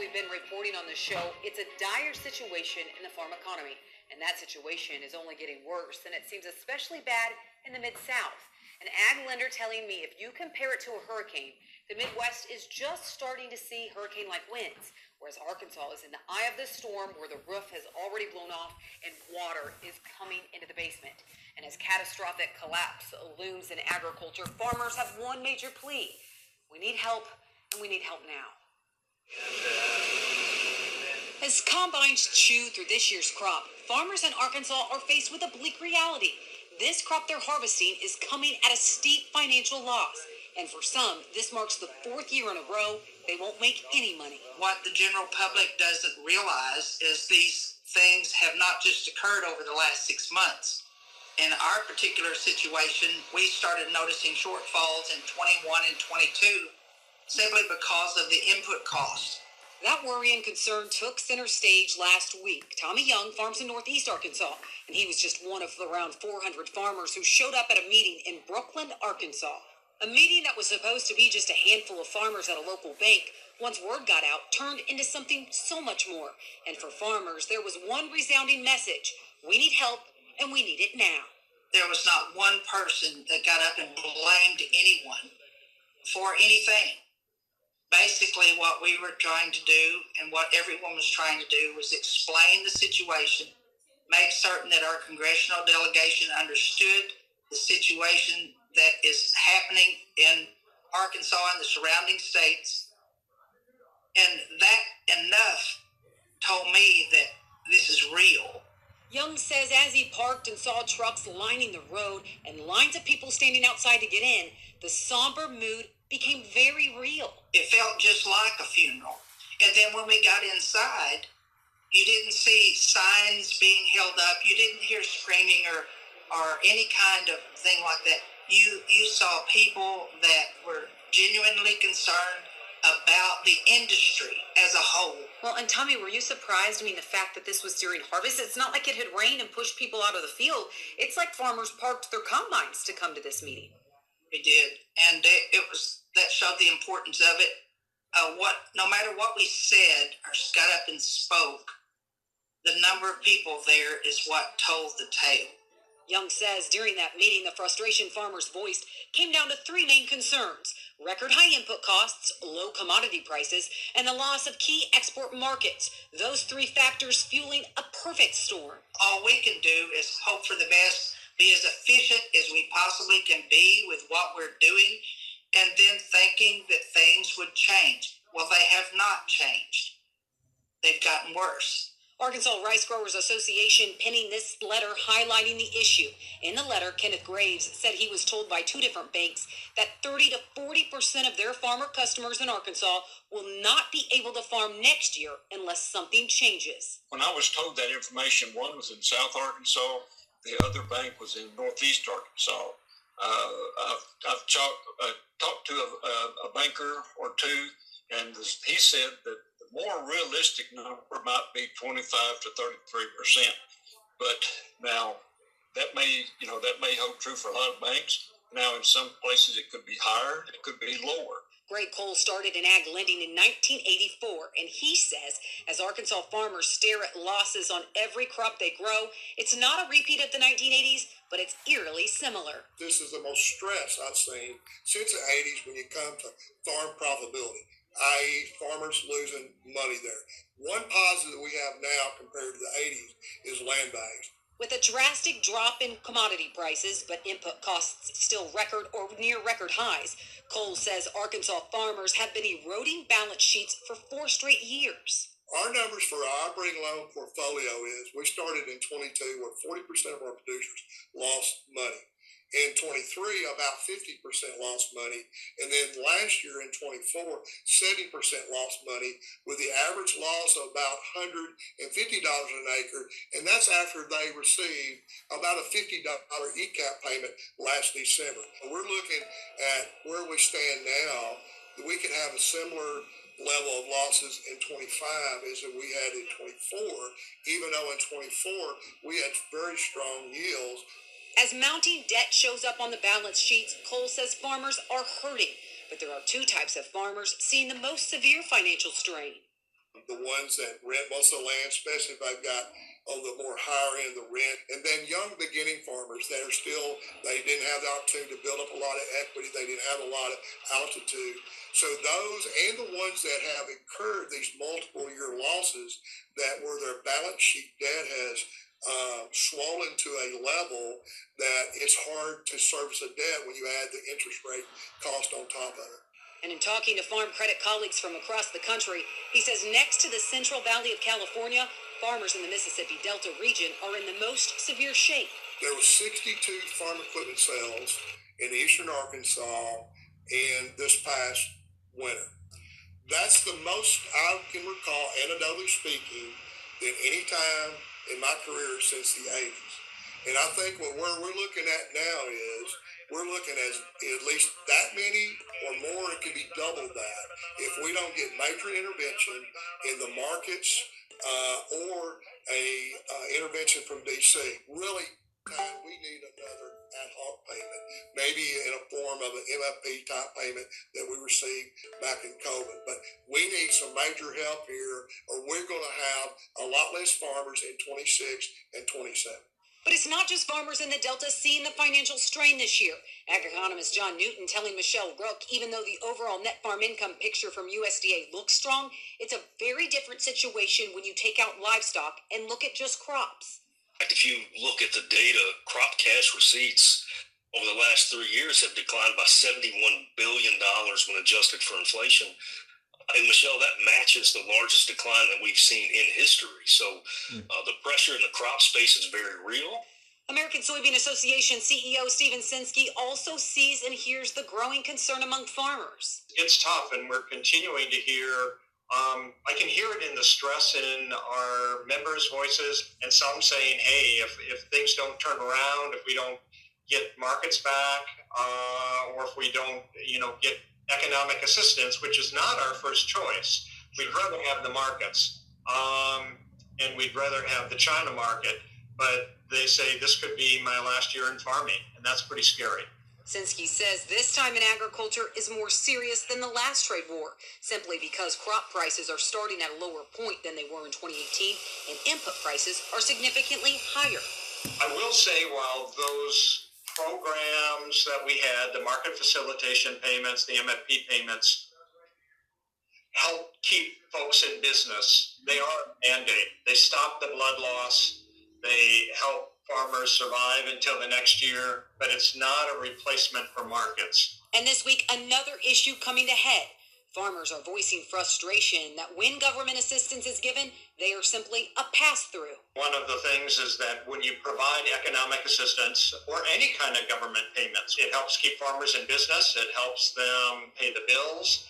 we've been reporting on the show, it's a dire situation in the farm economy, and that situation is only getting worse, and it seems especially bad in the Mid-South. An ag lender telling me if you compare it to a hurricane, the Midwest is just starting to see hurricane-like winds, whereas Arkansas is in the eye of the storm where the roof has already blown off and water is coming into the basement. And as catastrophic collapse looms in agriculture, farmers have one major plea. We need help, and we need help now. As combines chew through this year's crop, farmers in Arkansas are faced with a bleak reality. This crop they're harvesting is coming at a steep financial loss. And for some, this marks the fourth year in a row they won't make any money. What the general public doesn't realize is these things have not just occurred over the last 6 months. In our particular situation, we started noticing shortfalls in 21 and 22 simply because of the input costs. That worry and concern took center stage last week. Tommy Young farms in northeast Arkansas, and he was just one of around 400 farmers who showed up at a meeting in Brookland, Arkansas. A meeting that was supposed to be just a handful of farmers at a local bank, once word got out, turned into something so much more. And for farmers, there was one resounding message: we need help, and we need it now. There was not one person that got up and blamed anyone for anything. Basically, what we were trying to do and what everyone was trying to do was explain the situation, make certain that our congressional delegation understood the situation that is happening in Arkansas and the surrounding states. And that enough told me that this is real. Young says as he parked and saw trucks lining the road and lines of people standing outside to get in, the somber mood became very real. It felt just like a funeral. And then when we got inside, you didn't see signs being held up. You didn't hear screaming or any kind of thing like that. You saw people that were genuinely concerned about the industry as a whole. Well, and Tommy, were you surprised? I mean, the fact that this was during harvest, it's not like it had rained and pushed people out of the field. It's like farmers parked their combines to come to this meeting. We did, and that showed the importance of it. No matter what we said or got up and spoke, the number of people there is what told the tale. Young says during that meeting, the frustration farmers voiced came down to three main concerns: record high input costs, low commodity prices, and the loss of key export markets. Those three factors fueling a perfect storm. All we can do is hope for the best, be as efficient as we possibly can be with what we're doing, and then thinking that things would change. Well, they have not changed. They've gotten worse. Arkansas Rice Growers Association penning this letter highlighting the issue. In the letter, Kenneth Graves said he was told by two different banks that 30 to 40% of their farmer customers in Arkansas will not be able to farm next year unless something changes. When I was told that information, one was in South Arkansas, the other bank was in Northeast Arkansas. I've talked to a banker or two, and he said that the more realistic number might be 25 to 33%. But now that may hold true for a lot of banks. Now in some places it could be higher, it could be lower. Greg Cole started in ag lending in 1984, and he says as Arkansas farmers stare at losses on every crop they grow, it's not a repeat of the 1980s, but it's eerily similar. This is the most stress I've seen since the 80s when you come to farm profitability, i.e. farmers losing money there. One positive we have now compared to the 80s is land values. With a drastic drop in commodity prices, but input costs still record or near record highs, Cole says Arkansas farmers have been eroding balance sheets for 4 straight years. Our numbers for our operating loan portfolio is we started in 22 where 40% of our producers lost money. In 23, about 50% lost money. And then last year in 24, 70% lost money with the average loss of about $150 an acre. And that's after they received about a $50 ECAP payment last December. We're looking at where we stand now, that we could have a similar level of losses in 25 as we had in 24, even though in 24 we had very strong yields. As mounting debt shows up on the balance sheets, Cole says farmers are hurting, but there are two types of farmers seeing the most severe financial strain. The ones that rent most of the land, especially if they've got on the more higher end the rent, and then young beginning farmers that are still, they didn't have the opportunity to build up a lot of equity, they didn't have a lot of altitude. So those and the ones that have incurred these multiple year losses that where their balance sheet debt has swollen to a level that it's hard to service a debt when you add the interest rate cost on top of it. And in talking to farm credit colleagues from across the country, he says next to the Central Valley of California, farmers in the Mississippi Delta region are in the most severe shape. There were 62 farm equipment sales in eastern Arkansas in this past winter. That's the most I can recall, anecdotally speaking, than any time in my career since the 80s. And I think what we're looking at now is we're looking at least that many or more. It could be double that if we don't get major intervention in the markets or a intervention from DC. Really, we need another ad hoc payment, maybe in a form of an MFP type payment that we received back in COVID. But we need some major help here, or we're going to have a lot less farmers in 26 and 27. But it's not just farmers in the Delta seeing the financial strain this year. Agroeconomist John Newton telling Michelle Rook, even though the overall net farm income picture from USDA looks strong, it's a very different situation when you take out livestock and look at just crops. If you look at the data, crop cash receipts over the last 3 years have declined by $71 billion when adjusted for inflation. And Michelle, that matches the largest decline that we've seen in history. So the pressure in the crop space is very real. American Soybean Association CEO Stephen Sinskey also sees and hears the growing concern among farmers. It's tough, and we're continuing to hear. I can hear it in the stress in our members' voices, and some saying, "Hey, if things don't turn around, if we don't get markets back, or if we don't, get economic assistance," which is not our first choice. We'd rather have the markets, and we'd rather have the China market. But they say this could be my last year in farming, and that's pretty scary. Sinskey says this time in agriculture is more serious than the last trade war, simply because crop prices are starting at a lower point than they were in 2018, and input prices are significantly higher. I will say, while those programs that we had, the market facilitation payments, the MFP payments, help keep folks in business, they are a mandate. They stop the blood loss. They help farmers survive until the next year, but it's not a replacement for markets. And this week, another issue coming to head. Farmers are voicing frustration that when government assistance is given, they are simply a pass-through. One of the things is that when you provide economic assistance or any kind of government payments, it helps keep farmers in business. It helps them pay the bills.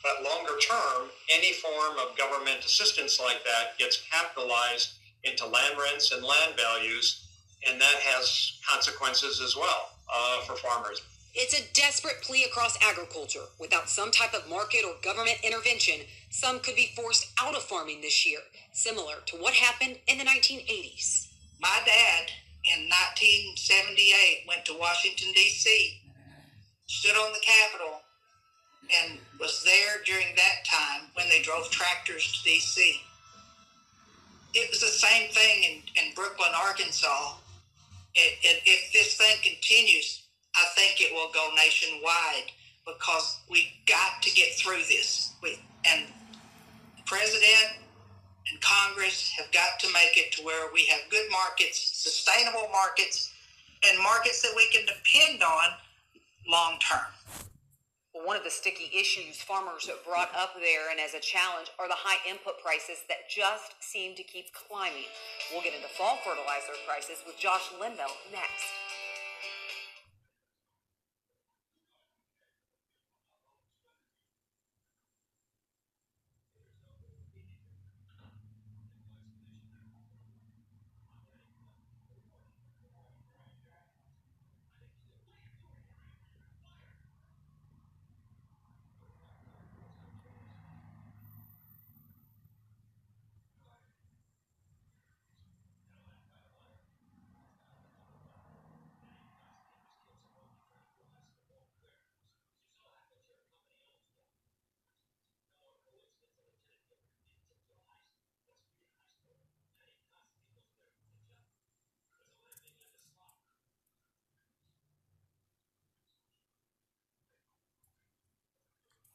But longer term, any form of government assistance like that gets capitalized into land rents and land values, and that has consequences as well for farmers. It's a desperate plea across agriculture. Without some type of market or government intervention, some could be forced out of farming this year, similar to what happened in the 1980s. My dad in 1978 went to Washington, D.C., stood on the Capitol, and was there during that time when they drove tractors to D.C. It was the same thing in Brooklyn, Arkansas. If this thing continues, I think it will go nationwide because we got to get through this. And the President and Congress have got to make it to where we have good markets, sustainable markets, and markets that we can depend on long term. Well, one of the sticky issues farmers have brought up there and as a challenge are the high input prices that just seem to keep climbing. We'll get into fall fertilizer prices with Josh Linville next.